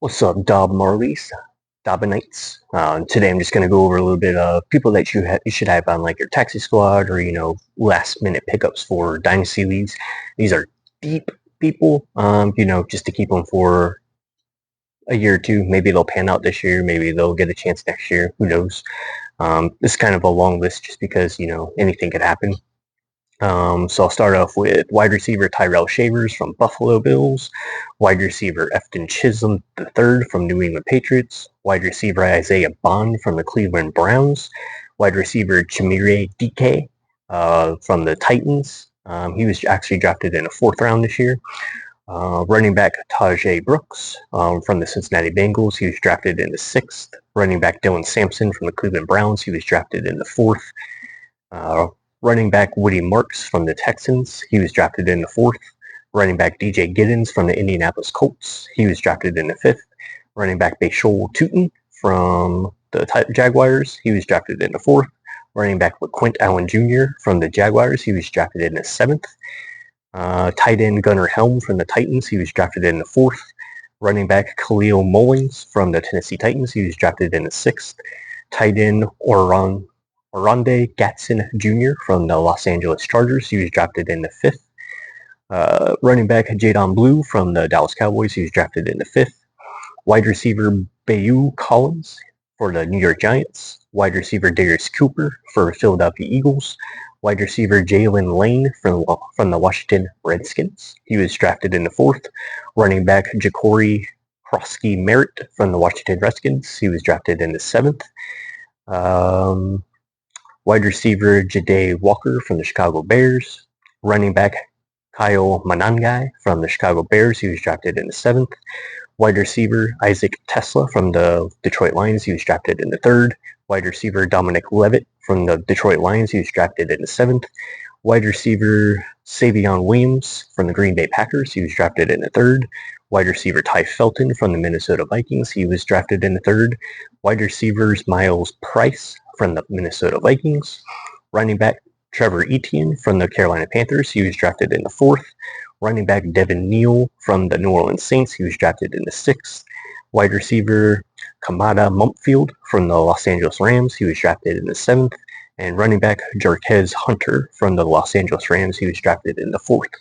What's up, Dob Marlies, Dobinites? Today I'm just going to go over a little bit of people that you should have on like your taxi squad or last minute pickups for dynasty leagues. These are deep people, just to keep them for a year or two. Maybe they'll pan out this year. Maybe they'll get a chance next year. Who knows? This is kind of a long list just because anything could happen. So I'll start off with wide receiver Tyrell Shavers from Buffalo Bills, wide receiver Efton Chisholm III from New England Patriots, wide receiver Isaiah Bond from the Cleveland Browns, wide receiver Chimere Dike from the Titans. He was actually drafted in the 4th round this year. Running back Tajay Brooks from the Cincinnati Bengals. He was drafted in the 6th. Running back Dylan Sampson from the Cleveland Browns. He was drafted in the 4th. Running back Woody Marks from the Texans. He was drafted in the 4th. Running back DJ Giddens from the Indianapolis Colts. He was drafted in the 5th. Running back Bashol Tootin from the Jaguars. He was drafted in the 4th. Running back LaQuint Allen Jr. from the Jaguars. He was drafted in the 7th. Tight end Gunnar Helm from the Titans. He was drafted in the 4th. Running back Khalil Mullings from the Tennessee Titans. He was drafted in the 6th. Tight end Oronde Gatson Jr. from the Los Angeles Chargers. He was drafted in the 5th. Running back Jadon Blue from the Dallas Cowboys. He was drafted in the 5th. Wide receiver Bayou Collins for the New York Giants. Wide receiver Darius Cooper for Philadelphia Eagles. Wide receiver Jalen Lane from the Washington Redskins. He was drafted in the 4th. Running back Ja'Cory Krosky Merritt from the Washington Redskins. He was drafted in the 7th. Wide receiver Ja'Day Walker from the Chicago Bears. Running back Kyle Manangai from the Chicago Bears. He was drafted in the 7th. Wide receiver Isaac Tesla from the Detroit Lions. He was drafted in the 3rd. Wide receiver Dominic Levitt from the Detroit Lions. He was drafted in the 7th. Wide receiver Savion Williams from the Green Bay Packers. He was drafted in the 3rd. Wide receiver Ty Felton from the Minnesota Vikings. He was drafted in the 3rd. Wide receivers Miles Price from the Minnesota Vikings. Running back Trevor Etienne from the Carolina Panthers. He was drafted in the 4th. Running back Devin Neal from the New Orleans Saints. He was drafted in the 6th. Wide receiver Kamada Mumpfield from the Los Angeles Rams. He was drafted in the 7th. And running back Jarquez Hunter from the Los Angeles Rams. He was drafted in the 4th.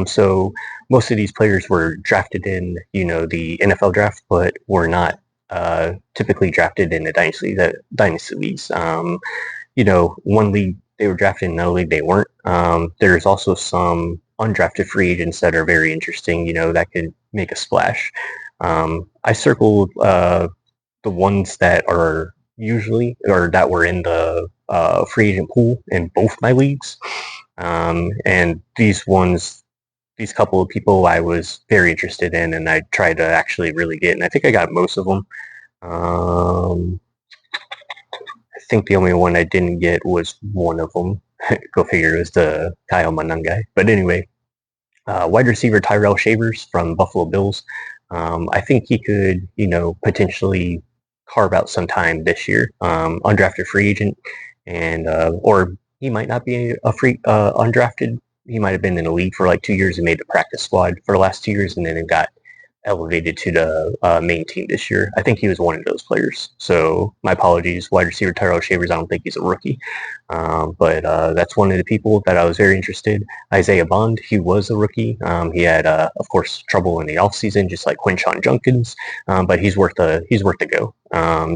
So most of these players were drafted in, the NFL draft, but were not typically drafted in the dynasty leagues. One league they were drafted in, another league they weren't. There's also some undrafted free agents that are very interesting, that could make a splash. I circled the ones that are usually, or that were in the free agent pool in both my leagues. And these couple of people I was very interested in, and I tried to actually really get, and I think I got most of them. I think the only one I didn't get was one of them. Go figure, it was the Kyle Manangai. But anyway, wide receiver Tyrell Shavers from Buffalo Bills. I think he could, potentially carve out some time this year. Undrafted free agent, and or he might not be a free undrafted. He might have been in the league for like 2 years and made the practice squad for the last 2 years, and then it got elevated to the main team this year. I think he was one of those players. So my apologies, wide receiver Tyrell Shavers. I don't think he's a rookie, but that's one of the people that I was very interested. Isaiah Bond, he was a rookie. He had, of course, trouble in the offseason, just like Quinshon Judkins, but he's worth a go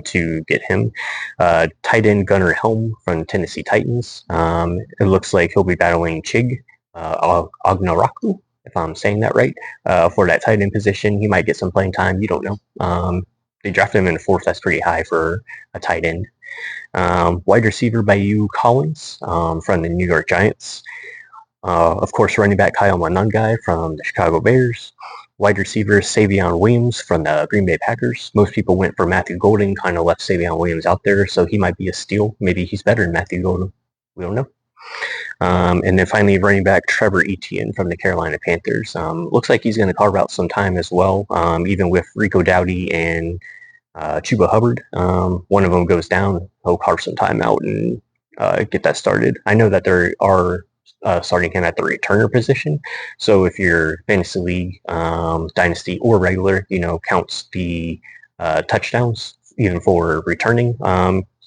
to get him. Tight end Gunnar Helm from Tennessee Titans. It looks like he'll be battling Chig Ognaraku, if I'm saying that right, for that tight end position. He might get some playing time. You don't know. They drafted him in the 4th. That's pretty high for a tight end. Wide receiver Bayou Collins from the New York Giants. Of course, running back Kyle Manangai from the Chicago Bears. Wide receiver Savion Williams from the Green Bay Packers. Most people went for Matthew Golden, kind of left Savion Williams out there, so he might be a steal. Maybe he's better than Matthew Golden. We don't know. And then finally, running back Trevor Etienne from the Carolina Panthers. Looks like he's going to carve out some time as well, even with Rico Dowdy and Chuba Hubbard. One of them goes down, he'll carve some time out and get that started. I know that there are starting him at the returner position. So if your fantasy league, dynasty or regular, counts the touchdowns even for returning,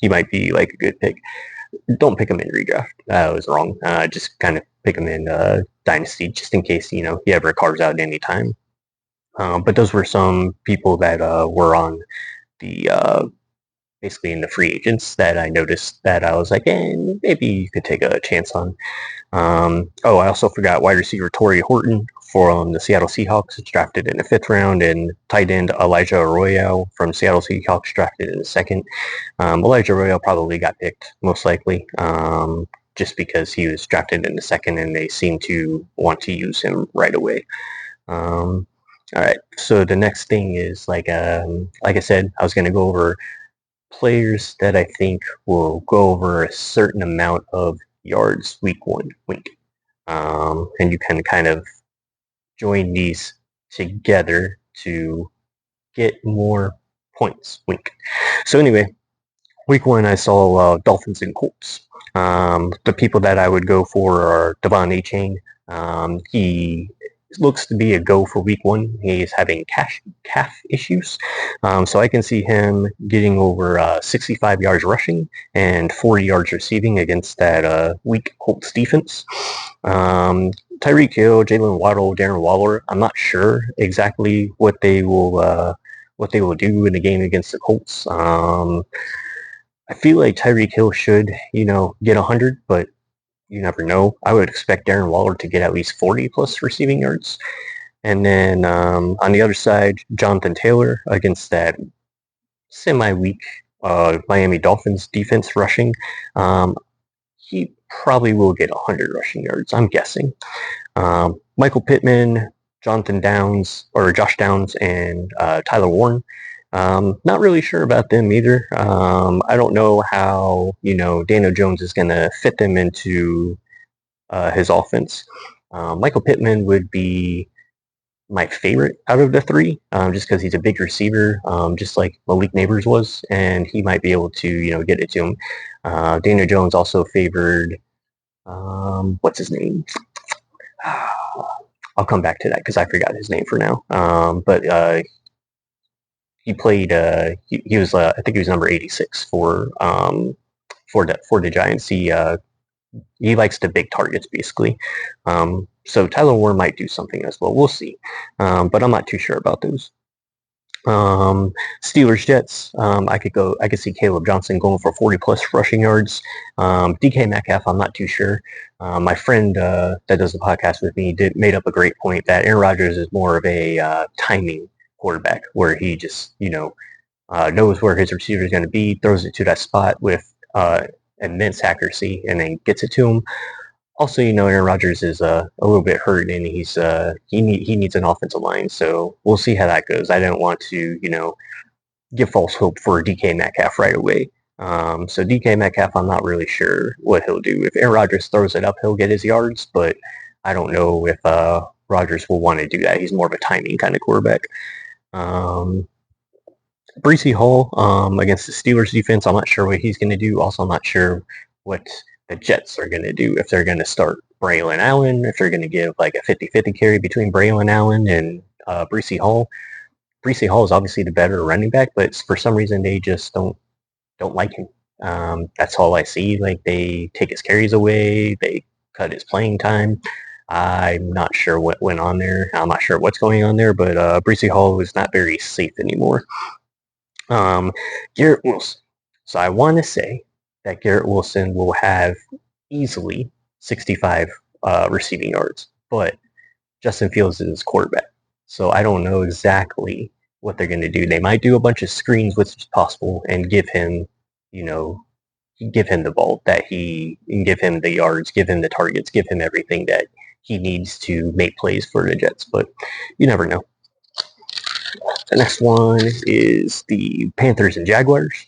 he might be like a good pick. Don't pick him in redraft. I was wrong. Just kind of pick him in dynasty just in case he ever carves out any time. But those were some people that were on the basically in the free agents that I noticed that I was like, maybe you could take a chance on. I also forgot wide receiver Torrey Horton from the Seattle Seahawks, drafted in the 5th round, and tight end Elijah Arroyo from Seattle Seahawks, drafted in the 2nd. Elijah Arroyo probably got picked, most likely, just because he was drafted in the 2nd and they seem to want to use him right away. All right, so the next thing is like I said, I was going to go over players that I think will go over a certain amount of yards week 1 week. And you can kind of join these together to get more points week. So anyway, week 1 I saw Dolphins and Colts. The people that I would go for are Devon A-Chain. He looks to be a go for week 1. He's having calf issues. So I can see him getting over 65 yards rushing and 40 yards receiving against that weak Colts defense. Tyreek Hill, Jalen Waddle, Darren Waller. I'm not sure exactly what they will do in the game against the Colts. I feel like Tyreek Hill should, get 100, but you never know. I would expect Darren Waller to get at least 40 plus receiving yards. And then on the other side, Jonathan Taylor against that semi-weak Miami Dolphins defense rushing. He probably will get 100 rushing yards, I'm guessing. Michael Pittman, Josh Downs, and Tyler Warren. Not really sure about them either. I don't know how, Daniel Jones is going to fit them into his offense. Michael Pittman would be my favorite out of the 3, just because he's a big receiver, just like Malik Neighbors was, and he might be able to, get it to him. Daniel Jones also favored, what's his name? I'll come back to that because I forgot his name for now. But he played. He was. I think he was number 86 for the Giants. He likes the big targets basically. So Tyler Warren might do something as well. We'll see. But I'm not too sure about those. Steelers Jets. I could see Caleb Johnson going for 40 plus rushing yards. DK Metcalf, I'm not too sure. My friend that does the podcast with me made up a great point that Aaron Rodgers is more of a timing quarterback, where he just knows where his receiver is going to be, throws it to that spot with immense accuracy, and then gets it to him. Also, Aaron Rodgers is a little bit hurt, and he needs an offensive line. So we'll see how that goes. I don't want to give false hope for DK Metcalf right away. So DK Metcalf, I'm not really sure what he'll do. If Aaron Rodgers throws it up, he'll get his yards, but I don't know if Rodgers will want to do that. He's more of a timing kind of quarterback. Breece Hall against the Steelers defense, I'm not sure what he's going to do. Also, I'm not sure what the Jets are going to do, if they're going to start Braylon Allen, if they're going to give like a 50-50 carry between Braylon Allen and Breece Hall. Breece Hall is obviously the better running back, but for some reason they just don't like him. That's all I see. Like, they take his carries away, they cut his playing time. I'm not sure what went on there. I'm not sure what's going on there, but Breece Hall is not very safe anymore. Garrett Wilson. So I want to say that Garrett Wilson will have easily 65 receiving yards, but Justin Fields is his quarterback. So I don't know exactly what they're going to do. They might do a bunch of screens, which is possible, and give him, give him the ball, that he can give him the yards, give him the targets, give him everything that he needs to make plays for the Jets, but you never know. The next one is the Panthers and Jaguars.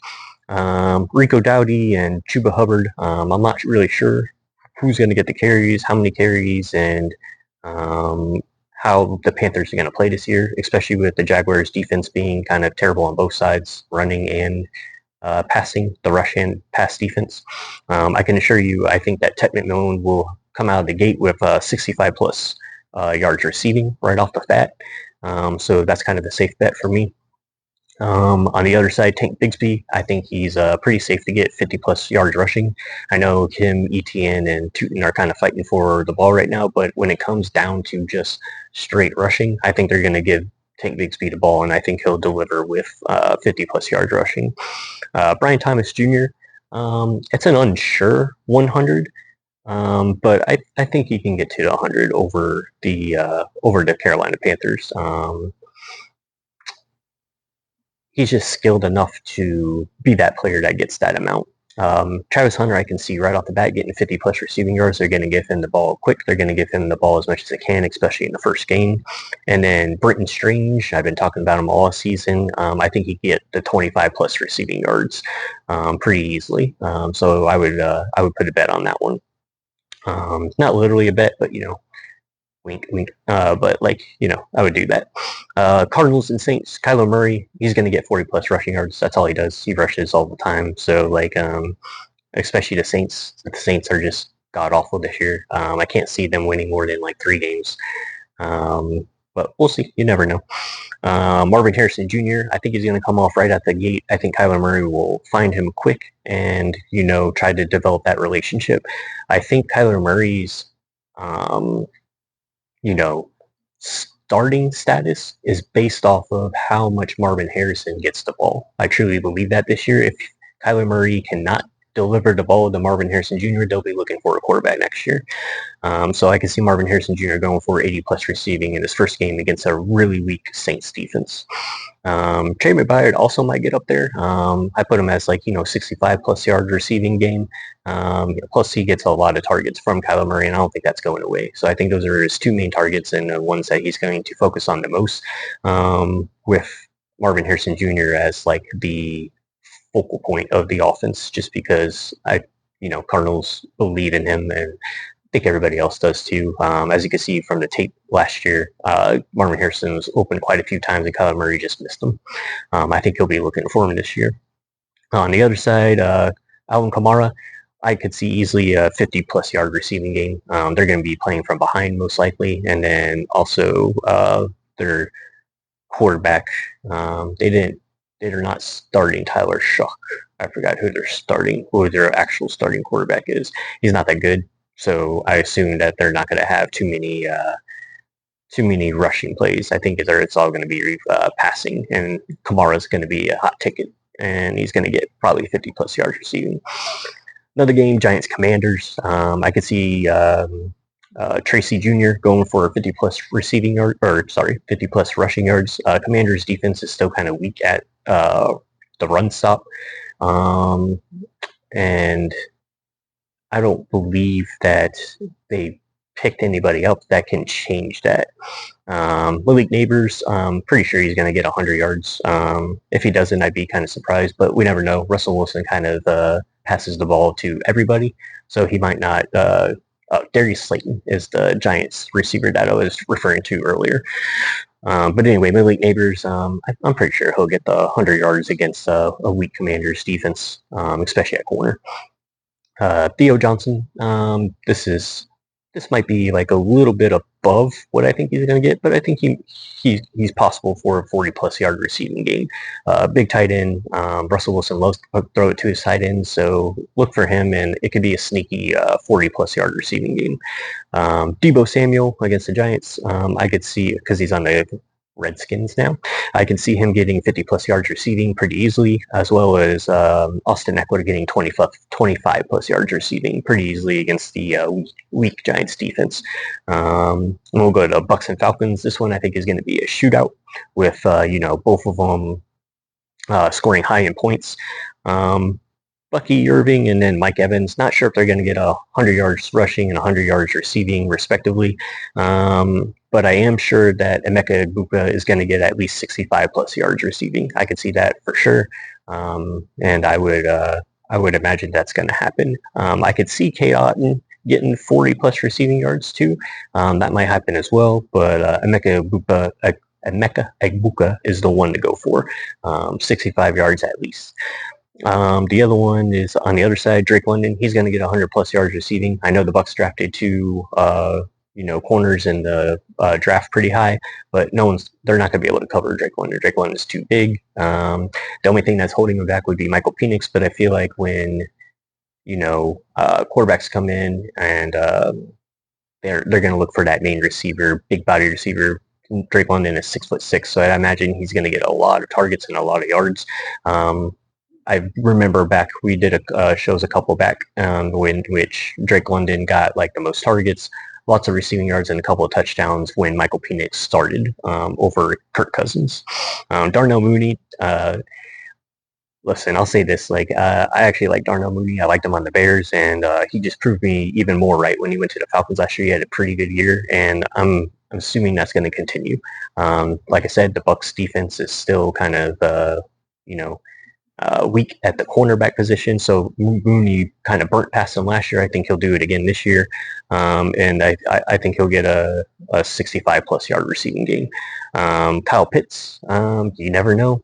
Rico Dowdy and Chuba Hubbard. I'm not really sure who's going to get the carries, how many carries, and how the Panthers are going to play this year, especially with the Jaguars defense being kind of terrible on both sides, running and passing, the rush and pass defense. I can assure you, I think that Ted McMillan will come out of the gate with 65 plus yards receiving right off the bat. So that's kind of a safe bet for me. On the other side, Tank Bigsby, I think he's pretty safe to get 50 plus yards rushing. I know him, ETN, and Tootin are kind of fighting for the ball right now, but when it comes down to just straight rushing, I think they're going to give Tank Bigsby the ball, and I think he'll deliver with 50 plus yards rushing. Brian Thomas Jr., it's an unsure 100. But I think he can get to the 100 over the Carolina Panthers. He's just skilled enough to be that player that gets that amount. Travis Hunter, I can see right off the bat getting 50 plus receiving yards. They're going to give him the ball quick. They're going to give him the ball as much as they can, especially in the first game. And then Britton Strange, I've been talking about him all season. I think he can get the 25 plus receiving yards pretty easily. So I would put a bet on that one. Not literally a bet, but wink, wink. But I would do that. Cardinals and Saints. Kyler Murray, he's going to get 40 plus rushing yards. That's all he does. He rushes all the time. So especially the Saints. The Saints are just god awful this year. I can't see them winning more than 3 games. But we'll see. You never know. Marvin Harrison Jr., I think he's going to come off right at the gate. I think Kyler Murray will find him quick and, try to develop that relationship. I think Kyler Murray's, starting status is based off of how much Marvin Harrison gets the ball. I truly believe that this year. If Kyler Murray cannot deliver the ball to Marvin Harrison Jr., they'll be looking for a quarterback next year. So I can see Marvin Harrison Jr. going for 80 plus receiving in his first game against a really weak Saints defense. Trey McBride also might get up there. I put him as 65 plus yard receiving game. Plus he gets a lot of targets from Kyler Murray, and I don't think that's going away. So I think those are his 2 main targets and the ones that he's going to focus on the most, with Marvin Harrison Jr. as the focal point of the offense, just because Cardinals believe in him, and I think everybody else does too. As you can see from the tape last year, Marvin Harrison was open quite a few times and Kyler Murray just missed him. I think he'll be looking for him this year. On the other side, Alvin Kamara, I could see easily a 50 plus yard receiving game. They're going to be playing from behind most likely, and then also their quarterback, they're not starting Tyler Shuck. I forgot who their actual starting quarterback is. He's not that good, so I assume that they're not going to have too many rushing plays. I think it's all going to be passing, and Kamara's going to be a hot ticket, and he's going to get probably 50 plus yards receiving. Another game, Giants Commanders. I could see Tracy Jr. going for 50 plus 50 plus rushing yards. Commanders defense is still kind of weak at the run stop, and I don't believe that they picked anybody up that can change that. Malik Neighbors, I'm pretty sure he's going to get 100 yards. If he doesn't, I'd be kind of surprised, but we never know. Russell Wilson kind of passes the ball to everybody, so he might not. Darius Slayton is the Giants receiver that I was referring to earlier. But anyway, Malik Neighbors, I'm pretty sure he'll get the 100 yards against a weak Commanders defense, especially at corner. Theo Johnson, this might be a little bit above what I think he's going to get, but I think he's possible for a 40 plus yard receiving game. Big tight end. Russell Wilson loves to throw it to his tight end, so look for him, and it could be a sneaky 40 plus yard receiving game. Deebo Samuel against the Giants, I could see, because he's on the Redskins now, I can see him getting 50 plus yards receiving pretty easily, as well as Austin Eckler getting 25 plus yards receiving pretty easily against the weak Giants defense. And we'll go to Bucks and Falcons. This one I think is going to be a shootout with both of them scoring high in points. Bucky Irving and then Mike Evans. Not sure if they're going to get 100 yards rushing and 100 yards receiving, respectively. But I am sure that Emeka Egbuka is going to get at least 65 plus yards receiving. I could see that for sure, and I would imagine that's going to happen. I could see Kate Otten getting 40 plus receiving yards too. That might happen as well. But Emeka Egbuka is the one to go for, 65 yards at least. The other one is on the other side, Drake London. He's going to get 100 plus yards receiving. I know the Bucks drafted two, corners in the draft pretty high, but they're not going to be able to cover Drake London. Drake London is too big. The only thing that's holding him back would be Michael Penix, but I feel like when quarterbacks come in and they're going to look for that main receiver, big body receiver. Drake London is 6'6", so I imagine he's going to get a lot of targets and a lot of yards. I remember back we did shows a couple back which Drake London got like the most targets, lots of receiving yards, and a couple of touchdowns when Michael Penix started over Kirk Cousins. Darnell Mooney. Listen, I'll say this: I actually like Darnell Mooney. I liked him on the Bears, and he just proved me even more right when he went to the Falcons last year. He had a pretty good year, and I'm assuming that's going to continue. Like I said, the Bucks defense is still kind of weak at the cornerback position. So Mooney kind of burnt past him last year. I think he'll do it again this year. And I think he'll get a 65 plus yard receiving game. Kyle Pitts, you never know.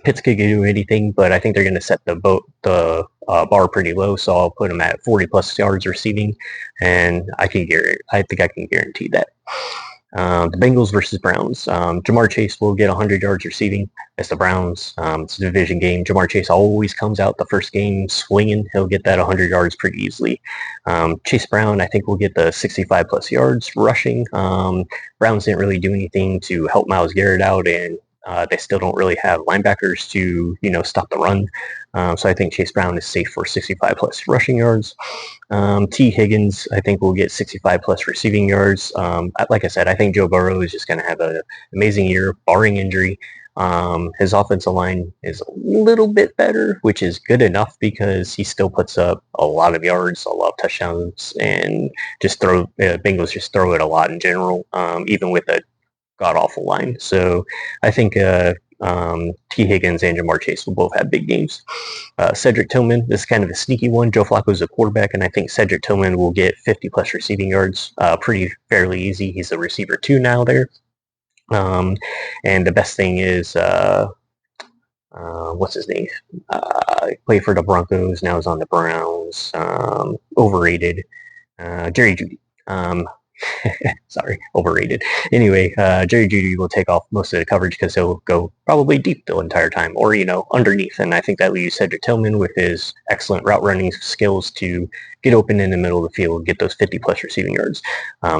Pitts could do anything, but I think they're going to set the bar pretty low. So I'll put him at 40 plus yards receiving, and I think I can guarantee that. The Bengals versus Browns. Jamar Chase will get 100 yards receiving. It's the Browns. It's a division game. Jamar Chase always comes out the first game swinging. He'll get that 100 yards pretty easily. Chase Brown, I think, will get the 65 plus yards rushing. Browns didn't really do anything to help Myles Garrett out, and they still don't really have linebackers to, stop the run. So I think Chase Brown is safe for 65 plus rushing yards. T. Higgins, I think, will get 65 plus receiving yards. Like I said, I think Joe Burrow is just going to have an amazing year, barring injury. His offensive line is a little bit better, which is good enough because he still puts up a lot of yards, a lot of touchdowns, and Bengals just throw it a lot in general, even with a god-awful line. So I think T. Higgins and Jamar Chase will both have big games. Cedric Tillman, this is kind of a sneaky one. Joe Flacco is a quarterback, and I think Cedric Tillman will get 50-plus receiving yards pretty fairly easy. He's a receiver 2 now there. And the best thing is, what's his name? He played for the Broncos, now he's on the Browns. Overrated. Jerry Jeudy. Sorry, overrated. Anyway, Jerry Jeudy will take off most of the coverage because he'll go probably deep the entire time, or underneath. And I think that leaves Cedric Tillman with his excellent route running skills to get open in the middle of the field, get those 50-plus receiving yards.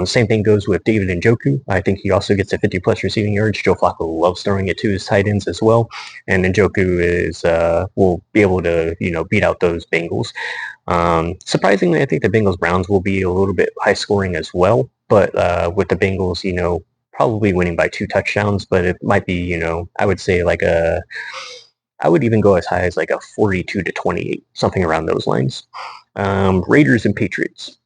Same thing goes with David Njoku. I think he also gets a 50-plus receiving yards. Joe Flacco loves throwing it to his tight ends as well, and Njoku will be able to beat out those Bengals. Surprisingly, I think the Bengals-Browns will be a little bit high scoring as well, but with the Bengals, probably winning by 2 touchdowns, but it might be, I would say I would even go as high as like a 42-28, something around those lines. Raiders and Patriots.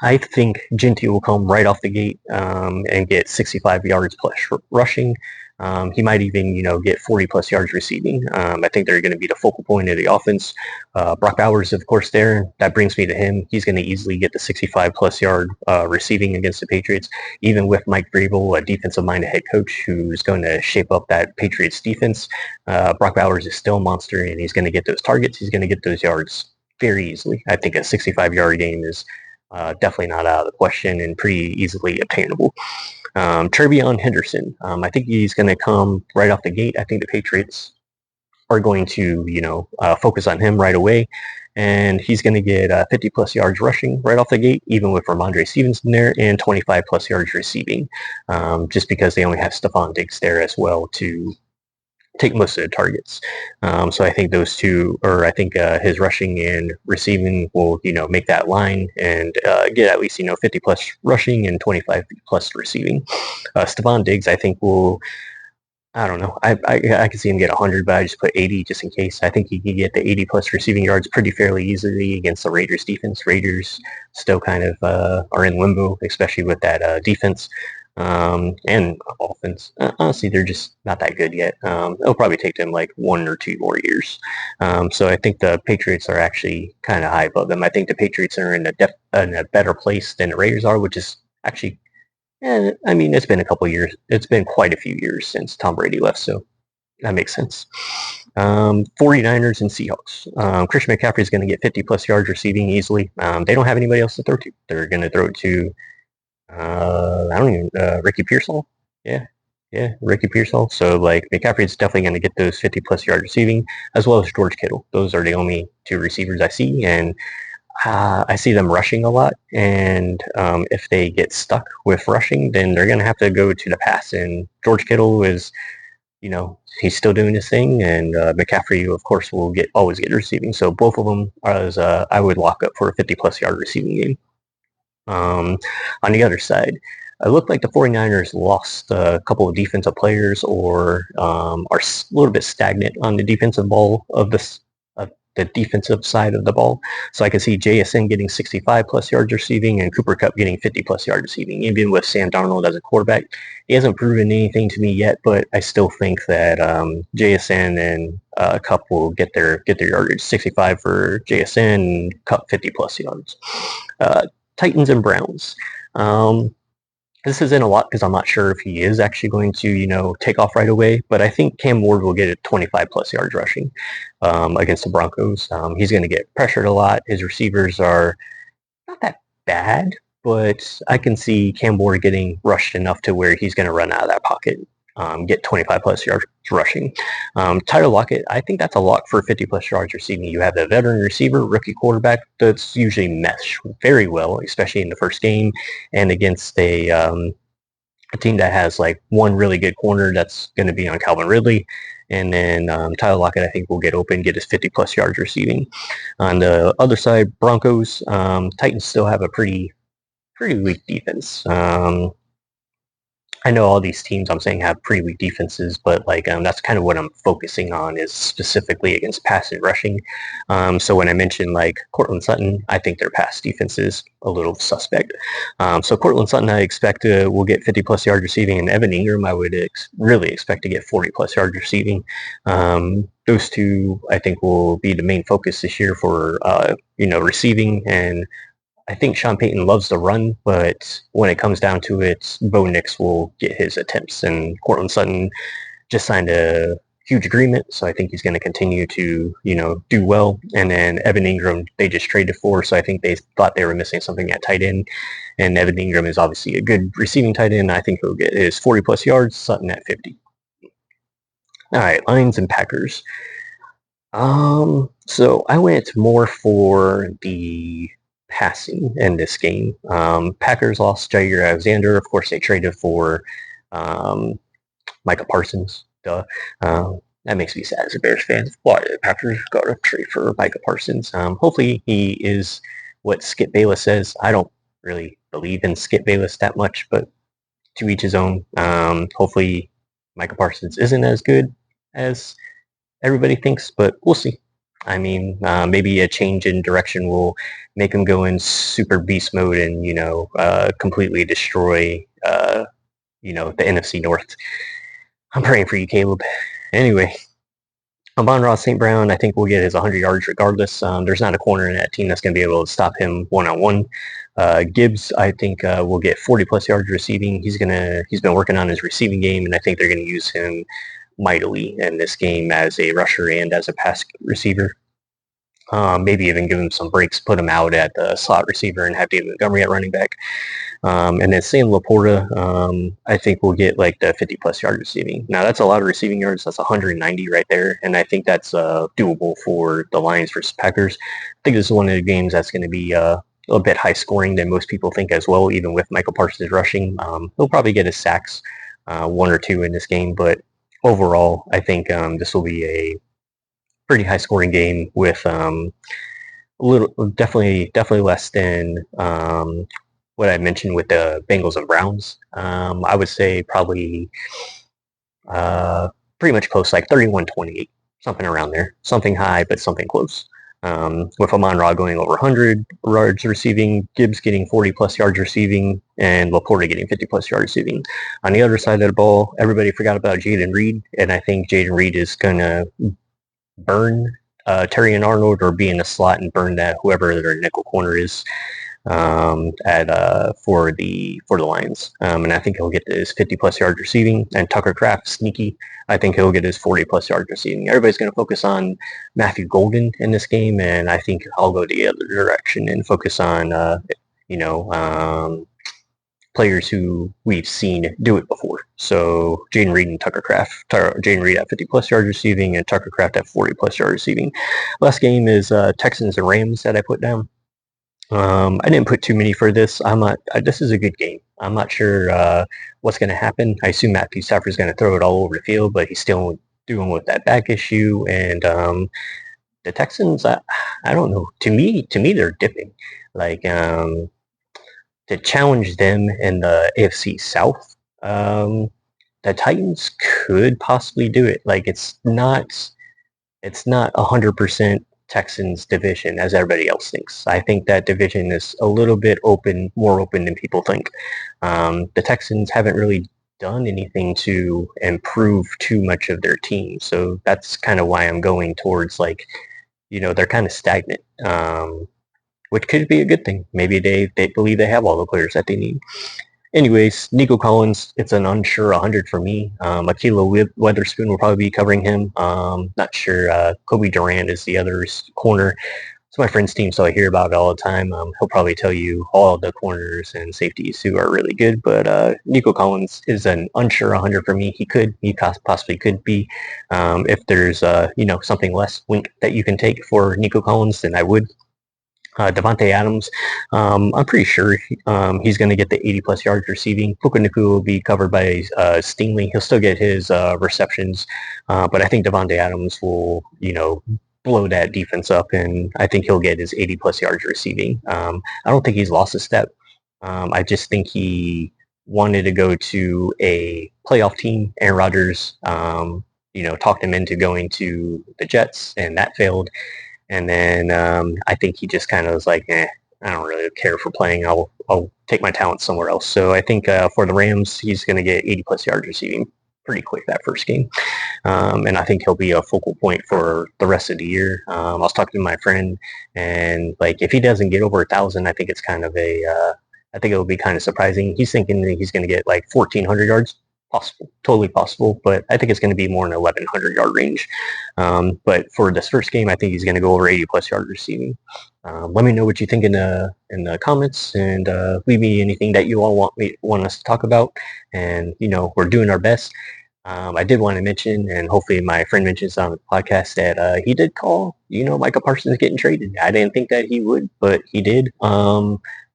I think Gentry will come right off the gate and get 65 yards plus rushing. He might even, get 40-plus yards receiving. I think they're going to be the focal point of the offense. Brock Bowers, of course, there. That brings me to him. He's going to easily get the 65-plus yard receiving against the Patriots, even with Mike Vrabel, a defensive-minded head coach who's going to shape up that Patriots defense. Brock Bowers is still a monster, and he's going to get those targets. He's going to get those yards very easily. I think a 65-yard game is definitely not out of the question and pretty easily obtainable. TreVeyon Henderson, I think he's going to come right off the gate. I think the Patriots are going to, focus on him right away, and he's going to get 50-plus yards rushing right off the gate, even with Ramondre Stevenson there, and 25-plus yards receiving, just because they only have Stephon Diggs there as well to take most of the targets. So I think those two, or I think his rushing and receiving will, make that line and get at least, 50-plus rushing and 25-plus receiving. Stephon Diggs, I think I don't know. I can see him get 100, but I just put 80 just in case. I think he can get the 80-plus receiving yards pretty fairly easily against the Raiders defense. Raiders still kind of are in limbo, especially with that defense. And offense. Honestly, they're just not that good yet. It'll probably take them like 1 or 2 more years. So I think the Patriots are actually kind of high above them. I think the Patriots are in a better place than the Raiders are, which is actually, it's been a couple years. It's been quite a few years since Tom Brady left, so that makes sense. 49ers and Seahawks. Christian McCaffrey is going to get 50 plus yards receiving easily. They don't have anybody else to throw to. They're going to throw it to, I don't even, Ricky Pearsall. Yeah, Ricky Pearsall. So, like, McCaffrey is definitely going to get those 50 plus yards receiving, as well as George Kittle. Those are the only two receivers I see. And I see them rushing a lot, and if they get stuck with rushing, then they're going to have to go to the pass. And George Kittle is, he's still doing his thing, and McCaffrey, of course, will always get receiving. So both of them I would lock up for a 50-plus yard receiving game. On the other side, it looked like the 49ers lost a couple of defensive players or are a little bit stagnant on the defensive ball of the defensive side of the ball. So I can see JSN getting 65 plus yards receiving and Cooper Kupp getting 50 plus yards receiving. Even with Sam Darnold as a quarterback, he hasn't proven anything to me yet, but I still think that JSN and Kupp will get their yardage. 65 for JSN and Kupp 50 plus yards. Titans and Browns. This isn't a lot because I'm not sure if he is actually going to, take off right away. But I think Cam Ward will get 25 plus yards rushing against the Broncos. He's going to get pressured a lot. His receivers are not that bad, but I can see Cam Ward getting rushed enough to where he's going to run out of that pocket, get 25 plus yards rushing. Tyler Lockett, I think that's a lock for 50 plus yards receiving. You have a veteran receiver, rookie quarterback that's usually mesh very well, especially in the first game and against a team that has like one really good corner that's going to be on Calvin Ridley. And then Tyler Lockett, I think, will get open, get his 50 plus yards receiving. On the other side, Broncos, Titans still have a pretty weak defense. I know all these teams I'm saying have pretty weak defenses, but that's kind of what I'm focusing on is specifically against pass and rushing. So when I mentioned like Cortland Sutton, I think their pass defense is a little suspect. So Cortland Sutton, I expect will get 50 plus yards receiving, and Evan Ingram, I would really expect to get 40 plus yards receiving. Those two, I think, will be the main focus this year for receiving. And I think Sean Payton loves the run, but when it comes down to it, Bo Nix will get his attempts. And Cortland Sutton just signed a huge agreement, so I think he's going to continue to, do well. And then Evan Ingram, they just traded for, so I think they thought they were missing something at tight end. And Evan Ingram is obviously a good receiving tight end. I think he'll get his 40 plus yards, Sutton at 50. All right, Lions and Packers. So I went more for the passing in this game. Packers lost Jair Alexander. Of course, they traded for Micah Parsons. Duh. That makes me sad as a Bears fan. Why the Packers got to trade for Micah Parsons? Hopefully, he is what Skip Bayless says. I don't really believe in Skip Bayless that much, but to each his own. Hopefully, Micah Parsons isn't as good as everybody thinks, but we'll see. I mean, maybe a change in direction will make him go in super beast mode and, completely destroy, the NFC North. I'm praying for you, Caleb. Anyway, Amon-Ra St. Brown, I think will get his 100 yards regardless. There's not a corner in that team that's going to be able to stop him one-on-one. Gibbs, I think, will get 40-plus yards receiving. He's been working on his receiving game, and I think they're going to use him mightily in this game as a rusher and as a pass receiver. Maybe even give him some breaks, put him out at the slot receiver and have David Montgomery at running back. And then Sam Laporta, I think will get like the 50-plus yard receiving. Now, that's a lot of receiving yards. That's 190 right there. And I think that's doable for the Lions versus Packers. I think this is one of the games that's going to be a little bit high scoring than most people think as well, even with Michael Parsons rushing. He'll probably get his sacks, 1 or 2 in this game. But overall, I think this will be a pretty high scoring game with definitely less than what I mentioned with the Bengals and Browns. I would say probably pretty much close, like 31-28, something around there. Something high, but something close. With Amon-Ra going over 100 yards receiving, Gibbs getting 40-plus yards receiving, and Laporta getting 50-plus yards receiving. On the other side of the ball, everybody forgot about Jaden Reed, and I think Jaden Reed is going to burn Terry and Arnold or be in the slot and burn that whoever their nickel corner is. at for the Lions, and I think he'll get his 50+ yards receiving. And Tucker Kraft, sneaky, I think he'll get his 40+ yards receiving. Everybody's going to focus on Matthew Golden in this game, and I think I'll go the other direction and focus on you know players who we've seen do it before. So Jaden Reed and Tucker Kraft. Jaden Reed at 50+ yards receiving and Tucker Kraft at 40+ yards receiving. Last game is Texans and Rams that I put down. I didn't put too many for this. I'm not. This is a good game. I'm not sure what's going to happen. I assume Matthew Stafford is going to throw it all over the field, but he's still dealing with that back issue. And the Texans, I don't know. To me, they're dipping. Like to challenge them in the AFC South, the Titans could possibly do it. Like it's not 100% Texans division as everybody else thinks. I think that division is a little bit more open than people think. The Texans haven't really done anything to improve too much of their team, so that's kind of why I'm going towards they're kind of stagnant, which could be a good thing. Maybe they believe they have all the players that they need. Anyways, Nico Collins, it's an unsure 100 for me. Akila Weatherspoon will probably be covering him. Not sure. Kobe Durant is the other corner. It's my friend's team, so I hear about it all the time. He'll probably tell you all the corners and safeties who are really good, but Nico Collins is an unsure 100 for me. He possibly could be. If there's something less wink that you can take for Nico Collins, then I would. Devontae Adams, I'm pretty sure he's going to get the 80+ yards receiving. Puka Nacua will be covered by Stingley. He'll still get his receptions, but I think Devontae Adams will, blow that defense up, and I think he'll get his 80+ yards receiving. I don't think he's lost a step. I just think he wanted to go to a playoff team. Aaron Rodgers, talked him into going to the Jets, and that failed. And then I think he just kind of was like, I don't really care for playing. I'll take my talent somewhere else. So I think for the Rams, he's going to get 80+ yards receiving pretty quick that first game. And I think he'll be a focal point for the rest of the year. I was talking to my friend, and if he doesn't get over 1,000, I think it's kind of I think it'll be kind of surprising. He's thinking that he's going to get 1,400 yards. Possible, totally possible, but I think it's going to be more in the 1,100 yard range. But for this first game, I think he's going to go over 80+ yards receiving. Let me know what you think in the comments, and leave me anything that you all want us to talk about. And we're doing our best. I did want to mention, and hopefully my friend mentions on the podcast, that he did call, Micah Parsons getting traded. I didn't think that he would, but he did.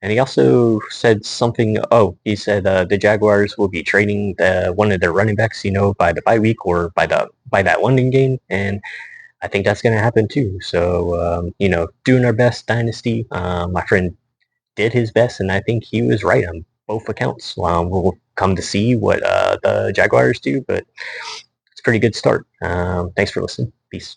And he also said something. Oh, he said the Jaguars will be trading one of their running backs, by the bye week or by that London game, and I think that's going to happen too. So, doing our best, Dynasty. My friend did his best, and I think he was right on both accounts. We'll come to see what the Jaguars do, but it's a pretty good start. Thanks for listening. Peace.